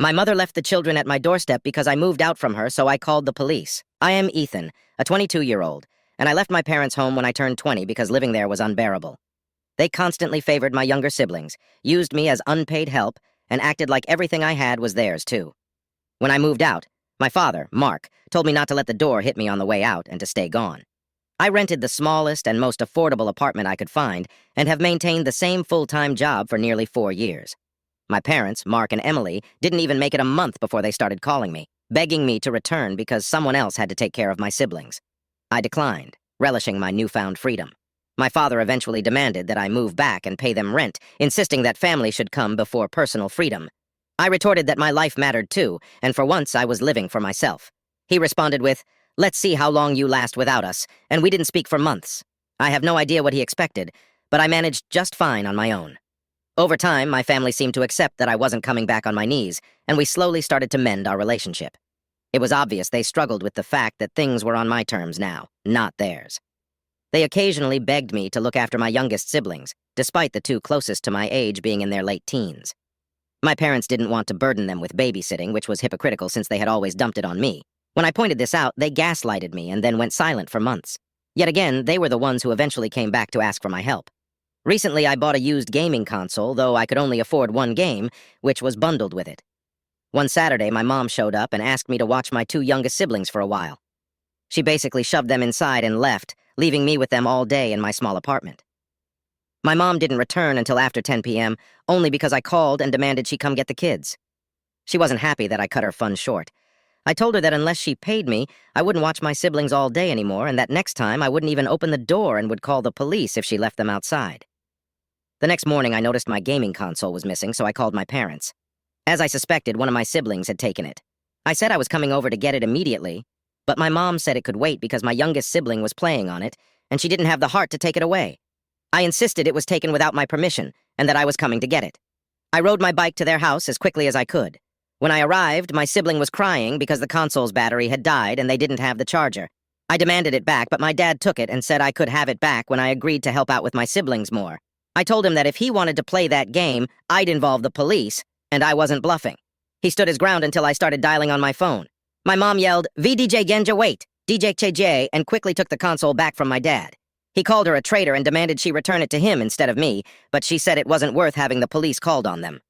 My mother left the children at my doorstep because I moved out from her, so I called the police. I am Ethan, a 22-year-old, and I left my parents' home when I turned 20 because living there was unbearable. They constantly favored my younger siblings, used me as unpaid help, and acted like everything I had was theirs, too. When I moved out, my father, Mark, told me not to let the door hit me on the way out and to stay gone. I rented the smallest and most affordable apartment I could find and have maintained the same full-time job for nearly 4 years. My parents, Mark and Emily, didn't even make it a month before they started calling me, begging me to return because someone else had to take care of my siblings. I declined, relishing my newfound freedom. My father eventually demanded that I move back and pay them rent, insisting that family should come before personal freedom. I retorted that my life mattered too, and for once I was living for myself. He responded with, "Let's see how long you last without us," and we didn't speak for months. I have no idea what he expected, but I managed just fine on my own. Over time, my family seemed to accept that I wasn't coming back on my knees, and we slowly started to mend our relationship. It was obvious they struggled with the fact that things were on my terms now, not theirs. They occasionally begged me to look after my youngest siblings, despite the two closest to my age being in their late teens. My parents didn't want to burden them with babysitting, which was hypocritical since they had always dumped it on me. When I pointed this out, they gaslighted me and then went silent for months. Yet again, they were the ones who eventually came back to ask for my help. Recently, I bought a used gaming console, though I could only afford one game, which was bundled with it. One Saturday, my mom showed up and asked me to watch my two youngest siblings for a while. She basically shoved them inside and left, leaving me with them all day in my small apartment. My mom didn't return until after 10 p.m., only because I called and demanded she come get the kids. She wasn't happy that I cut her fun short. I told her that unless she paid me, I wouldn't watch my siblings all day anymore, and that next time I wouldn't even open the door and would call the police if she left them outside. The next morning, I noticed my gaming console was missing, so I called my parents. As I suspected, one of my siblings had taken it. I said I was coming over to get it immediately, but my mom said it could wait because my youngest sibling was playing on it, and she didn't have the heart to take it away. I insisted it was taken without my permission, and that I was coming to get it. I rode my bike to their house as quickly as I could. When I arrived, my sibling was crying because the console's battery had died and they didn't have the charger. I demanded it back, but my dad took it and said I could have it back when I agreed to help out with my siblings more. I told him that if he wanted to play that game, I'd involve the police, and I wasn't bluffing. He stood his ground until I started dialing on my phone. My mom yelled, "VDJ Genja, wait! DJ KJ," and quickly took the console back from my dad. He called her a traitor and demanded she return it to him instead of me, but she said it wasn't worth having the police called on them.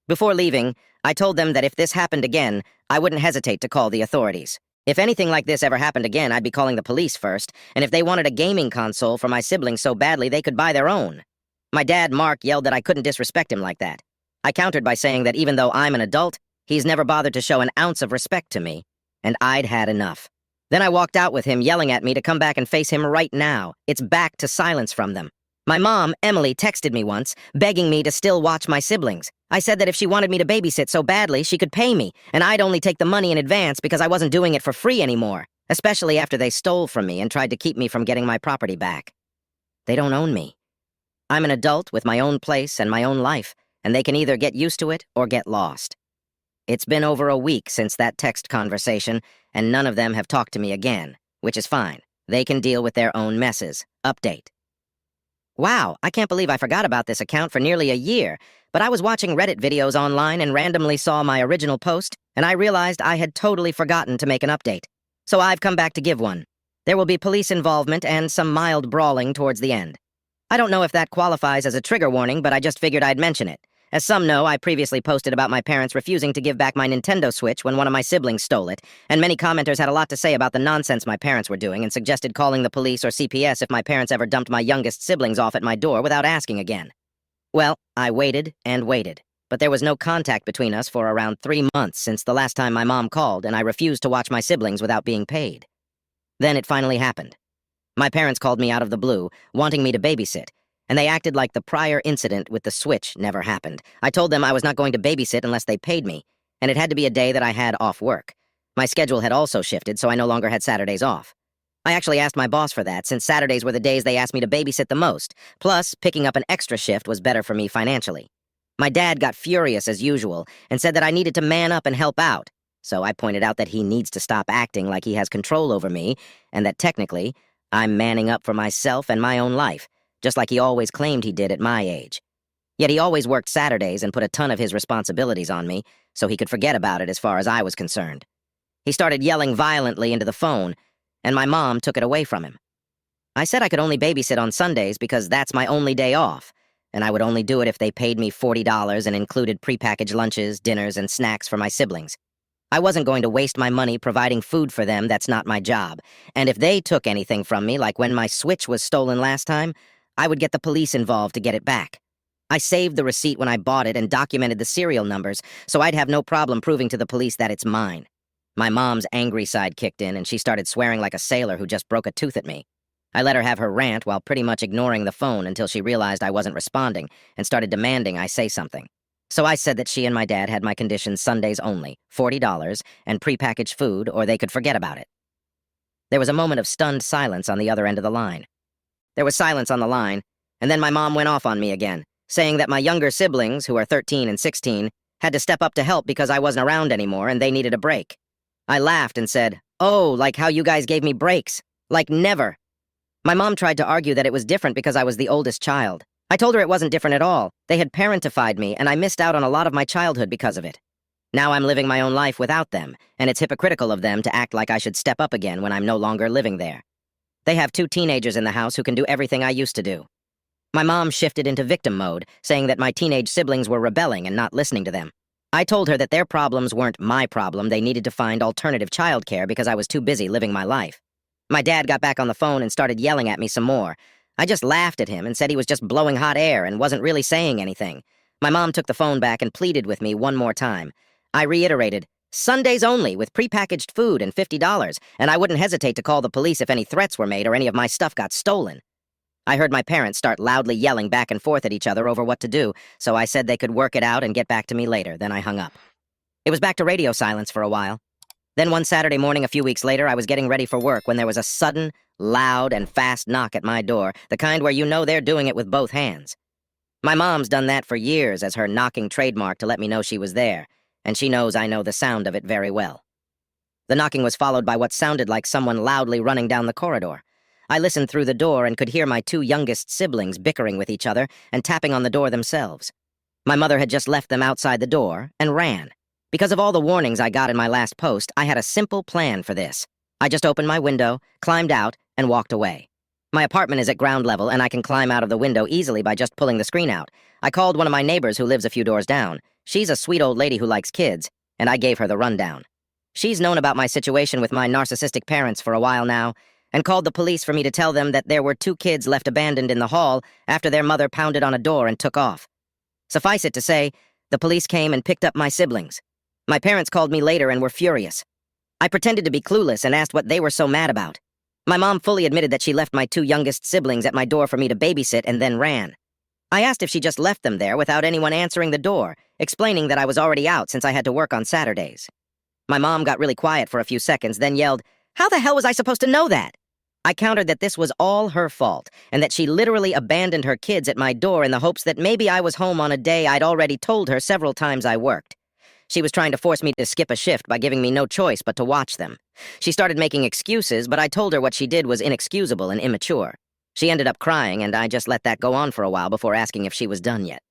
Before leaving, I told them that if this happened again, I wouldn't hesitate to call the authorities. If anything like this ever happened again, I'd be calling the police first, and if they wanted a gaming console for my siblings so badly they could buy their own. My dad, Mark, yelled that I couldn't disrespect him like that. I countered by saying that even though I'm an adult, he's never bothered to show an ounce of respect to me, and I'd had enough. Then I walked out with him, yelling at me to come back and face him right now. It's back to silence from them. My mom, Emily, texted me once, begging me to still watch my siblings. I said that if she wanted me to babysit so badly, she could pay me, and I'd only take the money in advance because I wasn't doing it for free anymore, especially after they stole from me and tried to keep me from getting my property back. They don't own me. I'm an adult with my own place and my own life, and they can either get used to it or get lost. It's been over a week since that text conversation, and none of them have talked to me again, which is fine. They can deal with their own messes. Update. Wow, I can't believe I forgot about this account for nearly a year, but I was watching Reddit videos online and randomly saw my original post, and I realized I had totally forgotten to make an update. So I've come back to give one. There will be police involvement and some mild brawling towards the end. I don't know if that qualifies as a trigger warning, but I just figured I'd mention it. As some know, I previously posted about my parents refusing to give back my Nintendo Switch when one of my siblings stole it, and many commenters had a lot to say about the nonsense my parents were doing and suggested calling the police or CPS if my parents ever dumped my youngest siblings off at my door without asking again. Well, I waited and waited, but there was no contact between us for around 3 months since the last time my mom called, and I refused to watch my siblings without being paid. Then it finally happened. My parents called me out of the blue, wanting me to babysit, and they acted like the prior incident with the Switch never happened. I told them I was not going to babysit unless they paid me, and it had to be a day that I had off work. My schedule had also shifted, so I no longer had Saturdays off. I actually asked my boss for that, since Saturdays were the days they asked me to babysit the most, plus picking up an extra shift was better for me financially. My dad got furious as usual, and said that I needed to man up and help out, so I pointed out that he needs to stop acting like he has control over me, and that technically, I'm manning up for myself and my own life, just like he always claimed he did at my age. Yet he always worked Saturdays and put a ton of his responsibilities on me, so he could forget about it as far as I was concerned. He started yelling violently into the phone, and my mom took it away from him. I said I could only babysit on Sundays because that's my only day off, and I would only do it if they paid me $40 and included prepackaged lunches, dinners, and snacks for my siblings. I wasn't going to waste my money providing food for them. That's not my job. And if they took anything from me, like when my Switch was stolen last time, I would get the police involved to get it back. I saved the receipt when I bought it and documented the serial numbers, so I'd have no problem proving to the police that it's mine. My mom's angry side kicked in, and she started swearing like a sailor who just broke a tooth at me. I let her have her rant while pretty much ignoring the phone until she realized I wasn't responding and started demanding I say something. So I said that she and my dad had my conditions Sundays only, $40, and prepackaged food, or they could forget about it. There was a moment of stunned silence on the other end of the line. There was silence on the line, and then my mom went off on me again, saying that my younger siblings, who are 13 and 16, had to step up to help because I wasn't around anymore and they needed a break. I laughed and said, "Oh, like how you guys gave me breaks. Like never." My mom tried to argue that it was different because I was the oldest child. I told her it wasn't different at all. They had parentified me, and I missed out on a lot of my childhood because of it. Now I'm living my own life without them, and it's hypocritical of them to act like I should step up again when I'm no longer living there. They have 2 teenagers in the house who can do everything I used to do. My mom shifted into victim mode, saying that my teenage siblings were rebelling and not listening to them. I told her that their problems weren't my problem. They needed to find alternative childcare because I was too busy living my life. My dad got back on the phone and started yelling at me some more. I just laughed at him and said he was just blowing hot air and wasn't really saying anything. My mom took the phone back and pleaded with me one more time. I reiterated, Sundays only with prepackaged food and $50, and I wouldn't hesitate to call the police if any threats were made or any of my stuff got stolen. I heard my parents start loudly yelling back and forth at each other over what to do, so I said they could work it out and get back to me later. Then I hung up. It was back to radio silence for a while. Then one Saturday morning a few weeks later, I was getting ready for work when there was a sudden, loud, and fast knock at my door, the kind where you know they're doing it with both hands. My mom's done that for years as her knocking trademark to let me know she was there, and she knows I know the sound of it very well. The knocking was followed by what sounded like someone loudly running down the corridor. I listened through the door and could hear my 2 youngest siblings bickering with each other and tapping on the door themselves. My mother had just left them outside the door and ran. Because of all the warnings I got in my last post, I had a simple plan for this. I just opened my window, climbed out, and walked away. My apartment is at ground level, and I can climb out of the window easily by just pulling the screen out. I called one of my neighbors who lives a few doors down. She's a sweet old lady who likes kids, and I gave her the rundown. She's known about my situation with my narcissistic parents for a while now, and called the police for me to tell them that there were 2 kids left abandoned in the hall after their mother pounded on a door and took off. Suffice it to say, the police came and picked up my siblings. My parents called me later and were furious. I pretended to be clueless and asked what they were so mad about. My mom fully admitted that she left my 2 youngest siblings at my door for me to babysit and then ran. I asked if she just left them there without anyone answering the door, explaining that I was already out since I had to work on Saturdays. My mom got really quiet for a few seconds, then yelled, "How the hell was I supposed to know that?" I countered that this was all her fault, and that she literally abandoned her kids at my door in the hopes that maybe I was home on a day I'd already told her several times I worked. She was trying to force me to skip a shift by giving me no choice but to watch them. She started making excuses, but I told her what she did was inexcusable and immature. She ended up crying, and I just let that go on for a while before asking if she was done yet.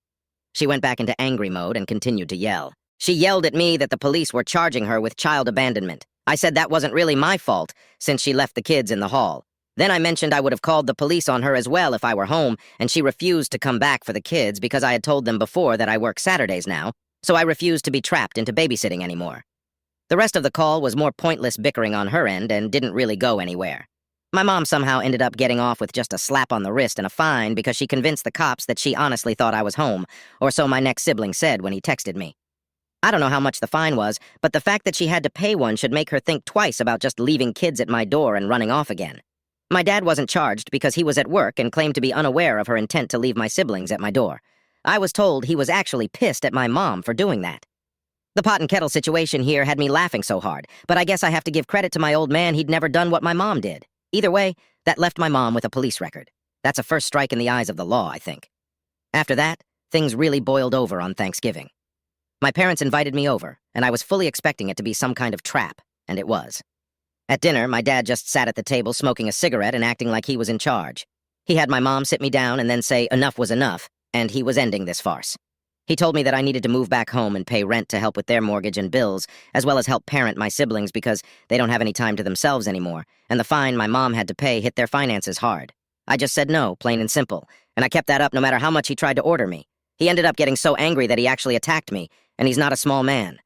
She went back into angry mode and continued to yell. She yelled at me that the police were charging her with child abandonment. I said that wasn't really my fault, since she left the kids in the hall. Then I mentioned I would have called the police on her as well if I were home, and she refused to come back for the kids because I had told them before that I work Saturdays now, so I refused to be trapped into babysitting anymore. The rest of the call was more pointless bickering on her end and didn't really go anywhere. My mom somehow ended up getting off with just a slap on the wrist and a fine because she convinced the cops that she honestly thought I was home, or so my next sibling said when he texted me. I don't know how much the fine was, but the fact that she had to pay one should make her think twice about just leaving kids at my door and running off again. My dad wasn't charged because he was at work and claimed to be unaware of her intent to leave my siblings at my door. I was told he was actually pissed at my mom for doing that. The pot and kettle situation here had me laughing so hard, but I guess I have to give credit to my old man. He'd never done what my mom did. Either way, that left my mom with a police record. That's a first strike in the eyes of the law, I think. After that, things really boiled over on Thanksgiving. My parents invited me over, and I was fully expecting it to be some kind of trap, and it was. At dinner, my dad just sat at the table smoking a cigarette and acting like he was in charge. He had my mom sit me down and then say enough was enough, and he was ending this farce. He told me that I needed to move back home and pay rent to help with their mortgage and bills, as well as help parent my siblings because they don't have any time to themselves anymore, and the fine my mom had to pay hit their finances hard. I just said no, plain and simple, and I kept that up no matter how much he tried to order me. He ended up getting so angry that he actually attacked me, and he's not a small man.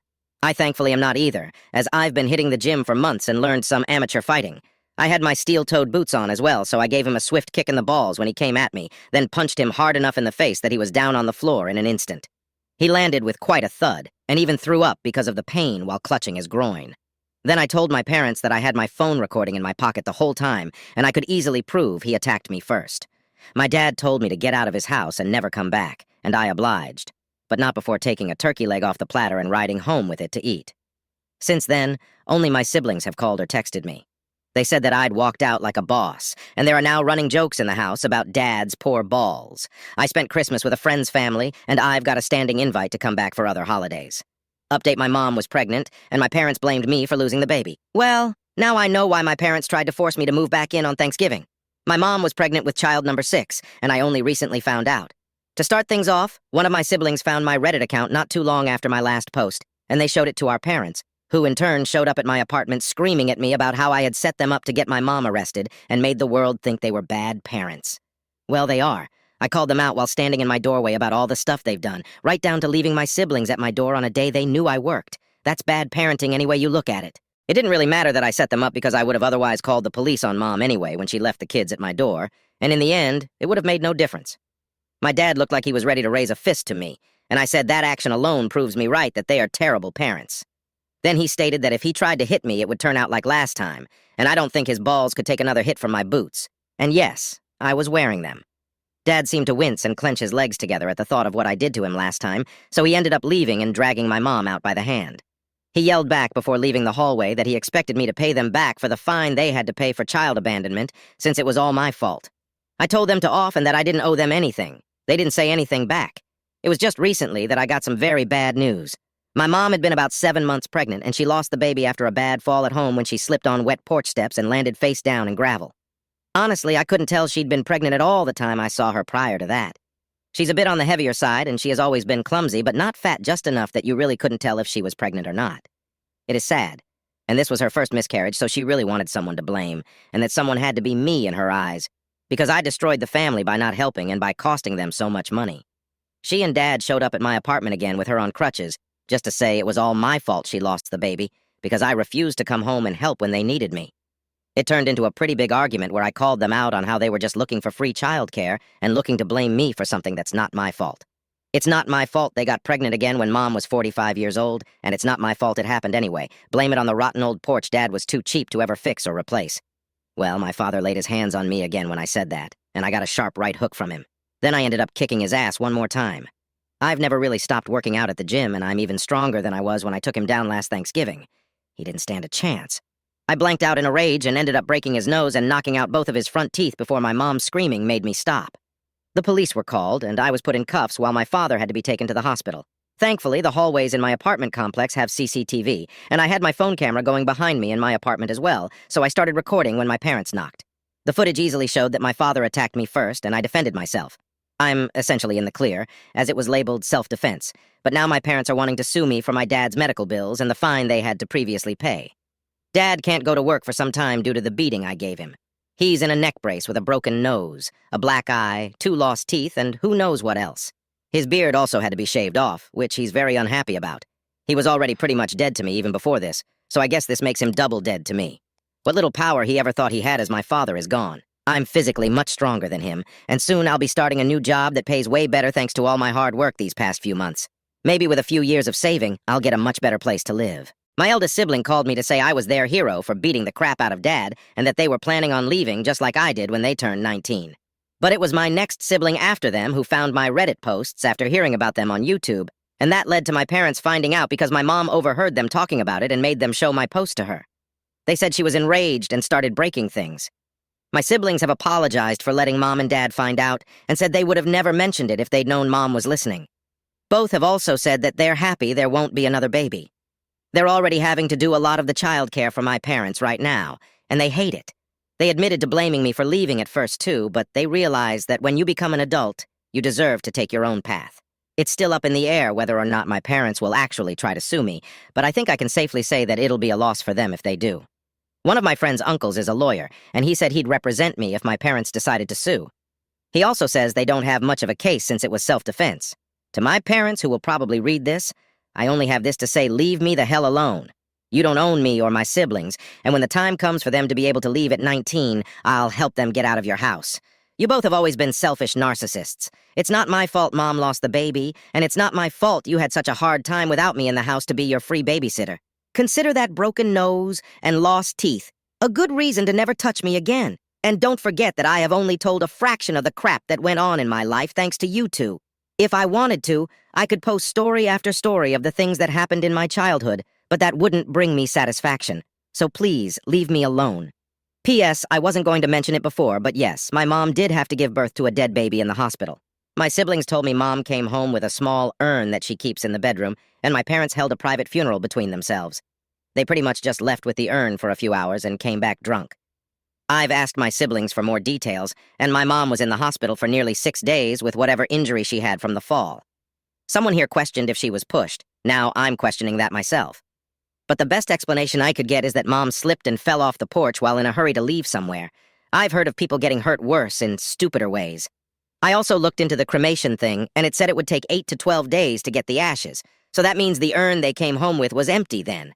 I thankfully am not either, as I've been hitting the gym for months and learned some amateur fighting. I had my steel-toed boots on as well, so I gave him a swift kick in the balls when he came at me, then punched him hard enough in the face that he was down on the floor in an instant. He landed with quite a thud, and even threw up because of the pain while clutching his groin. Then I told my parents that I had my phone recording in my pocket the whole time, and I could easily prove he attacked me first. My dad told me to get out of his house and never come back, and I obliged, but not before taking a turkey leg off the platter and riding home with it to eat. Since then, only my siblings have called or texted me. They said that I'd walked out like a boss, and there are now running jokes in the house about Dad's poor balls. I spent Christmas with a friend's family, and I've got a standing invite to come back for other holidays. Update: my mom was pregnant, and my parents blamed me for losing the baby. Well, now I know why my parents tried to force me to move back in on Thanksgiving. My mom was pregnant with child number 6, and I only recently found out. To start things off, one of my siblings found my Reddit account not too long after my last post, and they showed it to our parents, who in turn showed up at my apartment screaming at me about how I had set them up to get my mom arrested and made the world think they were bad parents. Well, they are. I called them out while standing in my doorway about all the stuff they've done, right down to leaving my siblings at my door on a day they knew I worked. That's bad parenting any way you look at it. It didn't really matter that I set them up because I would have otherwise called the police on Mom anyway when she left the kids at my door, and in the end, it would have made no difference. My dad looked like he was ready to raise a fist to me, and I said that action alone proves me right that they are terrible parents. Then he stated that if he tried to hit me, it would turn out like last time, and I don't think his balls could take another hit from my boots. And yes, I was wearing them. Dad seemed to wince and clench his legs together at the thought of what I did to him last time, so he ended up leaving and dragging my mom out by the hand. He yelled back before leaving the hallway that he expected me to pay them back for the fine they had to pay for child abandonment, since it was all my fault. I told them to off and that I didn't owe them anything. They didn't say anything back. It was just recently that I got some very bad news. My mom had been about 7 months pregnant, and she lost the baby after a bad fall at home when she slipped on wet porch steps and landed face down in gravel. Honestly, I couldn't tell she'd been pregnant at all the time I saw her prior to that. She's a bit on the heavier side, and she has always been clumsy, but not fat just enough that you really couldn't tell if she was pregnant or not. It is sad, and this was her first miscarriage, so she really wanted someone to blame, and that someone had to be me in her eyes, because I destroyed the family by not helping and by costing them so much money. She and Dad showed up at my apartment again with her on crutches, just to say it was all my fault she lost the baby, because I refused to come home and help when they needed me. It turned into a pretty big argument where I called them out on how they were just looking for free childcare and looking to blame me for something that's not my fault. It's not my fault they got pregnant again when Mom was 45 years old, and it's not my fault it happened anyway. Blame it on the rotten old porch Dad was too cheap to ever fix or replace. Well, my father laid his hands on me again when I said that, and I got a sharp right hook from him. Then I ended up kicking his ass one more time. I've never really stopped working out at the gym, and I'm even stronger than I was when I took him down last Thanksgiving. He didn't stand a chance. I blanked out in a rage and ended up breaking his nose and knocking out both of his front teeth before my mom's screaming made me stop. The police were called, and I was put in cuffs while my father had to be taken to the hospital. Thankfully, the hallways in my apartment complex have CCTV, and I had my phone camera going behind me in my apartment as well, so I started recording when my parents knocked. The footage easily showed that my father attacked me first, and I defended myself. I'm essentially in the clear, as it was labeled self-defense, but now my parents are wanting to sue me for my dad's medical bills and the fine they had to previously pay. Dad can't go to work for some time due to the beating I gave him. He's in a neck brace with a broken nose, a black eye, 2 lost teeth, and who knows what else. His beard also had to be shaved off, which he's very unhappy about. He was already pretty much dead to me even before this, so I guess this makes him double dead to me. What little power he ever thought he had as my father is gone. I'm physically much stronger than him, and soon I'll be starting a new job that pays way better thanks to all my hard work these past few months. Maybe with a few years of saving, I'll get a much better place to live. My eldest sibling called me to say I was their hero for beating the crap out of Dad, and that they were planning on leaving just like I did when they turned 19. But it was my next sibling after them who found my Reddit posts after hearing about them on YouTube, and that led to my parents finding out because my mom overheard them talking about it and made them show my post to her. They said she was enraged and started breaking things. My siblings have apologized for letting Mom and Dad find out and said they would have never mentioned it if they'd known Mom was listening. Both have also said that they're happy there won't be another baby. They're already having to do a lot of the childcare for my parents right now, and they hate it. They admitted to blaming me for leaving at first too, but they realize that when you become an adult, you deserve to take your own path. It's still up in the air whether or not my parents will actually try to sue me, but I think I can safely say that it'll be a loss for them if they do. One of my friend's uncles is a lawyer, and he said he'd represent me if my parents decided to sue. He also says they don't have much of a case since it was self-defense. To my parents, who will probably read this, I only have this to say: leave me the hell alone. You don't own me or my siblings, and when the time comes for them to be able to leave at 19, I'll help them get out of your house. You both have always been selfish narcissists. It's not my fault Mom lost the baby, and it's not my fault you had such a hard time without me in the house to be your free babysitter. Consider that broken nose and lost teeth a good reason to never touch me again. And don't forget that I have only told a fraction of the crap that went on in my life thanks to you two. If I wanted to, I could post story after story of the things that happened in my childhood, but that wouldn't bring me satisfaction. So please, leave me alone. P.S. I wasn't going to mention it before, but yes, my mom did have to give birth to a dead baby in the hospital. My siblings told me Mom came home with a small urn that she keeps in the bedroom, and my parents held a private funeral between themselves. They pretty much just left with the urn for a few hours and came back drunk. I've asked my siblings for more details, and my mom was in the hospital for nearly 6 days with whatever injury she had from the fall. Someone here questioned if she was pushed. Now I'm questioning that myself. But the best explanation I could get is that Mom slipped and fell off the porch while in a hurry to leave somewhere. I've heard of people getting hurt worse in stupider ways. I also looked into the cremation thing, and it said it would take 8 to 12 days to get the ashes, so that means the urn they came home with was empty then.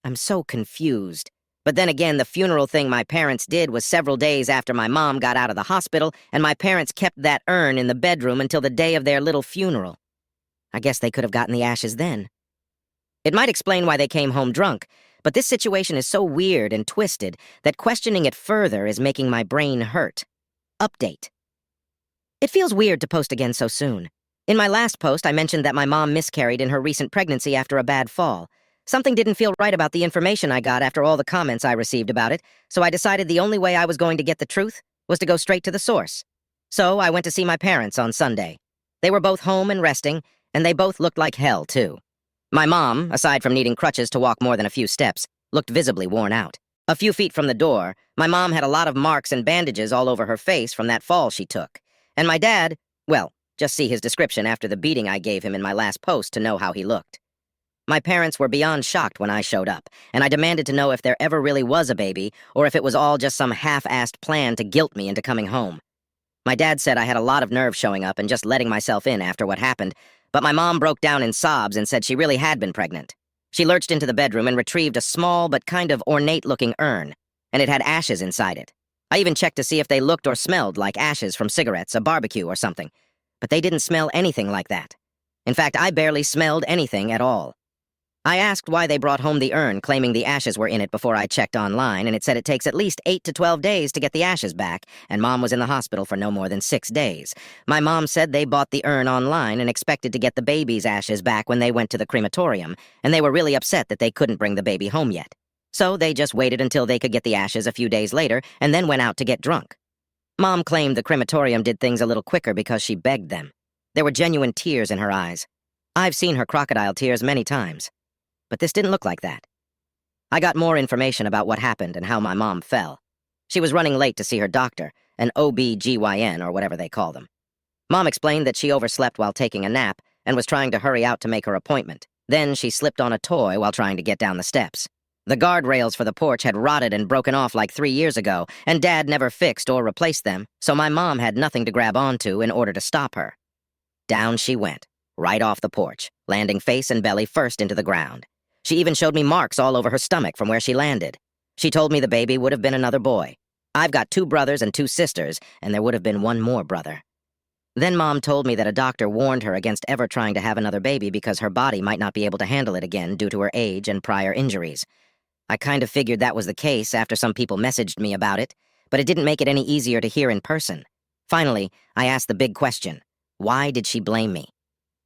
I'm so confused. But then again, the funeral thing my parents did was several days after my mom got out of the hospital, and my parents kept that urn in the bedroom until the day of their little funeral. I guess they could have gotten the ashes then. It might explain why they came home drunk, but this situation is so weird and twisted that questioning it further is making my brain hurt. Update. It feels weird to post again so soon. In my last post, I mentioned that my mom miscarried in her recent pregnancy after a bad fall. Something didn't feel right about the information I got after all the comments I received about it, so I decided the only way I was going to get the truth was to go straight to the source. So I went to see my parents on Sunday. They were both home and resting, and they both looked like hell, too. My mom, aside from needing crutches to walk more than a few steps, looked visibly worn out. A few feet from the door, my mom had a lot of marks and bandages all over her face from that fall she took. And my dad, well, just see his description after the beating I gave him in my last post to know how he looked. My parents were beyond shocked when I showed up, and I demanded to know if there ever really was a baby, or if it was all just some half-assed plan to guilt me into coming home. My dad said I had a lot of nerve showing up and just letting myself in after what happened, but my mom broke down in sobs and said she really had been pregnant. She lurched into the bedroom and retrieved a small but kind of ornate-looking urn, and it had ashes inside it. I even checked to see if they looked or smelled like ashes from cigarettes, a barbecue, or something, but they didn't smell anything like that. In fact, I barely smelled anything at all. I asked why they brought home the urn, claiming the ashes were in it before I checked online, and it said it takes at least 8 to 12 days to get the ashes back, and Mom was in the hospital for no more than 6 days. My mom said they bought the urn online and expected to get the baby's ashes back when they went to the crematorium, and they were really upset that they couldn't bring the baby home yet. So they just waited until they could get the ashes a few days later, and then went out to get drunk. Mom claimed the crematorium did things a little quicker because she begged them. There were genuine tears in her eyes. I've seen her crocodile tears many times. But this didn't look like that. I got more information about what happened and how my mom fell. She was running late to see her doctor, an OB-GYN or whatever they call them. Mom explained that she overslept while taking a nap and was trying to hurry out to make her appointment. Then she slipped on a toy while trying to get down the steps. The guardrails for the porch had rotted and broken off like 3 years ago, and Dad never fixed or replaced them, so my mom had nothing to grab onto in order to stop her. Down she went, right off the porch, landing face and belly first into the ground. She even showed me marks all over her stomach from where she landed. She told me the baby would have been another boy. I've got 2 brothers and 2 sisters, and there would have been 1 more brother. Then Mom told me that a doctor warned her against ever trying to have another baby because her body might not be able to handle it again due to her age and prior injuries. I kind of figured that was the case after some people messaged me about it, but it didn't make it any easier to hear in person. Finally, I asked the big question: why did she blame me?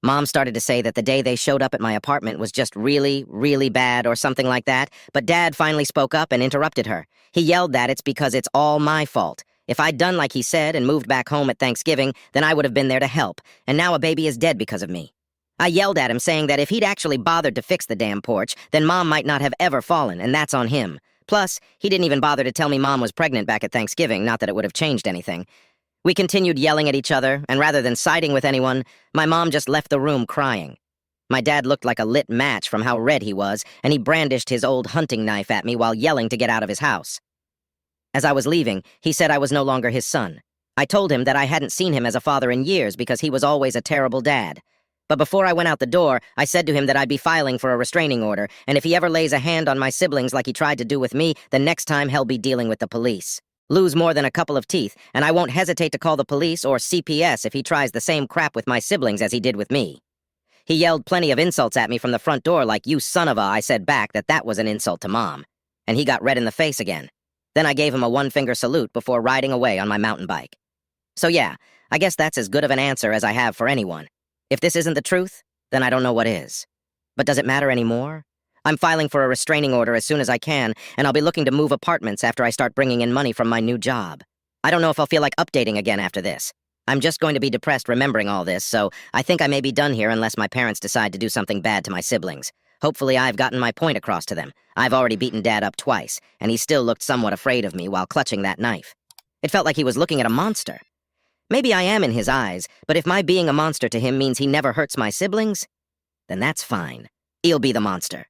Mom started to say that the day they showed up at my apartment was just really, really bad or something like that, but Dad finally spoke up and interrupted her. He yelled that it's because it's all my fault. If I'd done like he said and moved back home at Thanksgiving, then I would have been there to help, and now a baby is dead because of me. I yelled at him, saying that if he'd actually bothered to fix the damn porch, then Mom might not have ever fallen, and that's on him. Plus, he didn't even bother to tell me Mom was pregnant back at Thanksgiving, not that it would have changed anything. We continued yelling at each other, and rather than siding with anyone, my mom just left the room crying. My dad looked like a lit match from how red he was, and he brandished his old hunting knife at me while yelling to get out of his house. As I was leaving, he said I was no longer his son. I told him that I hadn't seen him as a father in years because he was always a terrible dad. But before I went out the door, I said to him that I'd be filing for a restraining order, and if he ever lays a hand on my siblings like he tried to do with me, the next time he'll be dealing with the police. Lose more than a couple of teeth, and I won't hesitate to call the police or CPS if he tries the same crap with my siblings as he did with me. He yelled plenty of insults at me from the front door like, "You son of a," I said back that was an insult to Mom. And he got red in the face again. Then I gave him a one-finger salute before riding away on my mountain bike. So yeah, I guess that's as good of an answer as I have for anyone. If this isn't the truth, then I don't know what is. But does it matter anymore? I'm filing for a restraining order as soon as I can, and I'll be looking to move apartments after I start bringing in money from my new job. I don't know if I'll feel like updating again after this. I'm just going to be depressed remembering all this, so I think I may be done here unless my parents decide to do something bad to my siblings. Hopefully I've gotten my point across to them. I've already beaten Dad up twice, and he still looked somewhat afraid of me while clutching that knife. It felt like he was looking at a monster. Maybe I am in his eyes, but if my being a monster to him means he never hurts my siblings, then that's fine. He'll be the monster.